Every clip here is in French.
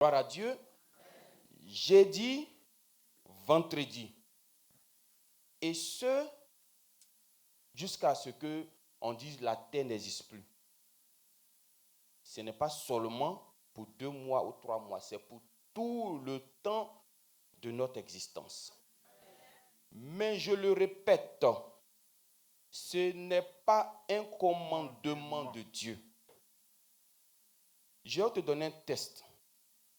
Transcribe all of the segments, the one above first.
Gloire à Dieu. Jeudi, vendredi. Et ce, jusqu'à ce qu'on dise la terre n'existe plus. Ce n'est pas seulement pour 2 mois ou 3 mois, c'est pour tout le temps de notre existence. Mais je le répète, ce n'est pas un commandement de Dieu. Je vais te donner un test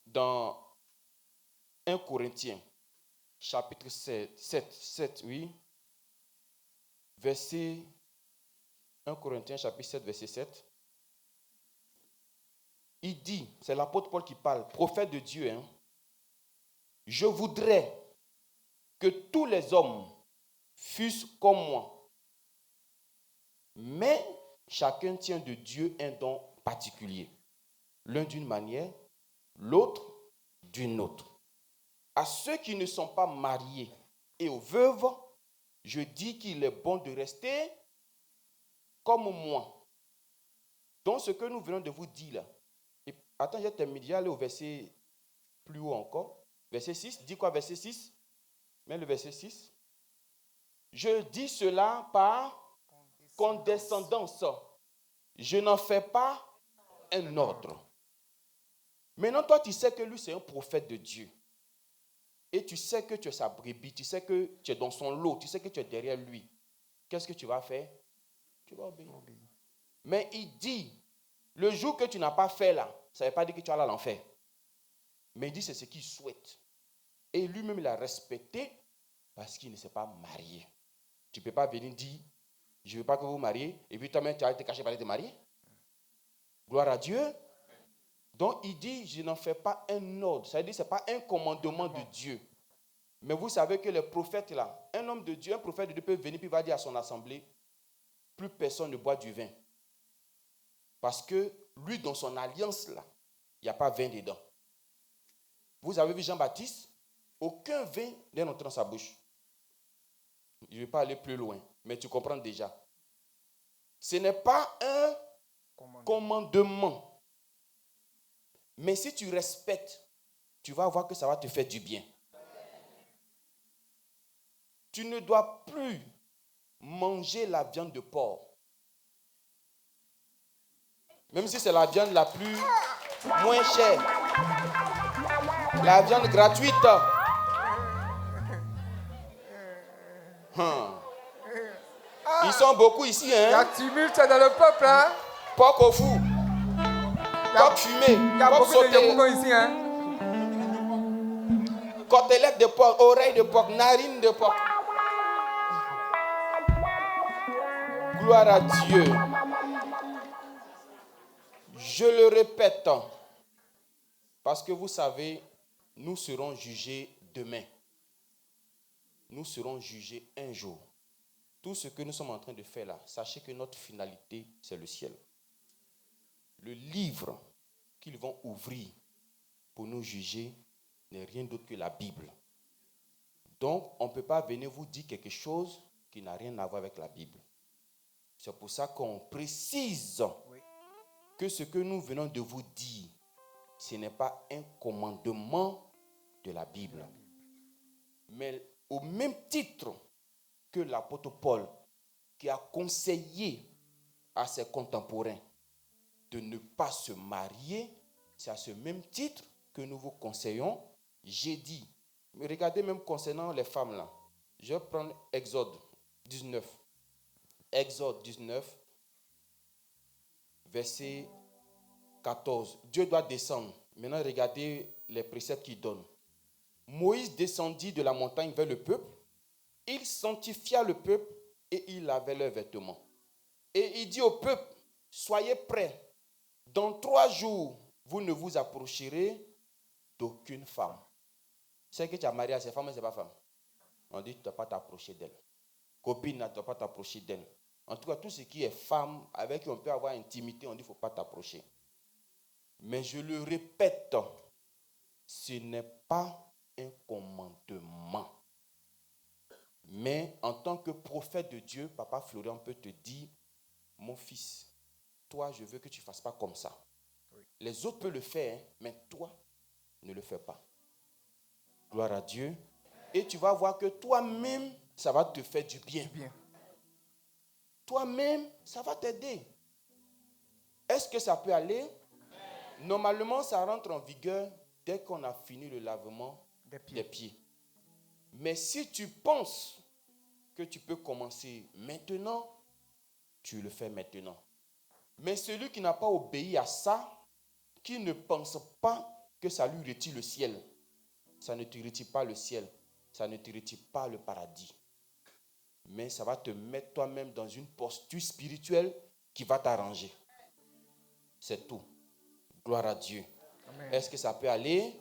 dans 1 Corinthiens, chapitre 7, oui, verset 1 Corinthiens, chapitre 7, verset 7. Il dit, c'est l'apôtre Paul qui parle, prophète de Dieu, hein, je voudrais que tous les hommes fussent comme moi, mais chacun tient de Dieu un don particulier, l'un d'une manière, l'autre d'une autre. À ceux qui ne sont pas mariés et aux veuves, je dis qu'il est bon de rester comme moi. Donc ce que nous venons de vous dire là, et, attends, j'ai terminé, j'ai allé au verset plus haut encore, verset 6, dis quoi verset 6? Mais le verset 6. Je dis cela par condescendance. Je n'en fais pas un ordre. Maintenant, toi, tu sais que lui, c'est un prophète de Dieu. Et tu sais que tu es sa brebis, tu sais que tu es dans son lot, tu sais que tu es derrière lui. Qu'est-ce que tu vas faire? Tu vas obéir. Mais il dit, le jour que tu n'as pas fait là, ça ne veut pas dire que tu vas aller à l'enfer. Mais il dit, c'est ce qu'il souhaite. Et lui-même, il a respecté parce qu'il ne s'est pas marié. Tu ne peux pas venir dire, je ne veux pas que vous vous mariez, et puis toi-même, tu vas te cacher pour aller te marier. Gloire à Dieu. Donc, il dit, je n'en fais pas un ordre. Ça veut dire que ce n'est pas un commandement de Dieu. Mais vous savez que les prophètes là, un homme de Dieu, un prophète de Dieu peut venir puis va dire à son assemblée, plus personne ne boit du vin. Parce que lui, dans son alliance là, il n'y a pas vin dedans. Vous avez vu Jean-Baptiste? Aucun vin n'est entré dans sa bouche. Je ne vais pas aller plus loin, mais tu comprends déjà. Ce n'est pas un commandement. Mais si tu respectes, tu vas voir que ça va te faire du bien. Tu ne dois plus manger la viande de porc. Même si c'est la viande la plus moins chère. La viande gratuite. Ils sont beaucoup ici, hein? Il y a tumulte dans le peuple, hein? Porc au four. Porc fumé. Il y a Porc beaucoup de sauté. Yamougon ici, hein? Côtelette de porc, oreille de porc, narine de porc. Gloire à Dieu. Je le répète, parce que vous savez, nous serons jugés demain. Nous serons jugés un jour. Tout ce que nous sommes en train de faire là, sachez que notre finalité, c'est le ciel. Le livre qu'ils vont ouvrir pour nous juger n'est rien d'autre que la Bible. Donc, on ne peut pas venir vous dire quelque chose qui n'a rien à voir avec la Bible. C'est pour ça qu'on précise que ce que nous venons de vous dire, ce n'est pas un commandement de la Bible. Mais au même titre que l'apôtre Paul, qui a conseillé à ses contemporains de ne pas se marier, c'est à ce même titre que nous vous conseillons. J'ai dit, mais regardez même concernant les femmes là. Je vais prendre Exode 19. Exode 19, verset 14. Dieu doit descendre. Maintenant, regardez les préceptes qu'il donne. Moïse descendit de la montagne vers le peuple. Il sanctifia le peuple et il lavait leurs vêtements. Et il dit au peuple, soyez prêts. Dans 3 jours, vous ne vous approcherez d'aucune femme. C'est que tu as marié à ces femmes, mais ce n'est pas femme. On dit, tu ne dois pas t'approcher d'elle. Copine, tu ne dois pas t'approcher d'elle. En tout cas, tout ce qui est femme, avec qui on peut avoir intimité, on dit, il ne faut pas t'approcher. Mais je le répète, ce n'est pas un commandement. Mais en tant que prophète de Dieu, Papa Florian peut te dire, mon fils, toi, je veux que tu ne fasses pas comme ça. Oui. Les autres peuvent le faire, mais toi, ne le fais pas. Gloire à Dieu. Et tu vas voir que toi-même, ça va te faire du bien. Toi-même, ça va t'aider. Est-ce que ça peut aller? Normalement, ça rentre en vigueur dès qu'on a fini le lavement des pieds. Mais si tu penses que tu peux commencer maintenant, tu le fais maintenant. Mais celui qui n'a pas obéi à ça, qui ne pense pas que ça lui retire le ciel, ça ne te retire pas le ciel, ça ne te retire pas le paradis. Mais ça va te mettre toi-même dans une posture spirituelle qui va t'arranger. C'est tout. Gloire à Dieu. Amen. Est-ce que ça peut aller?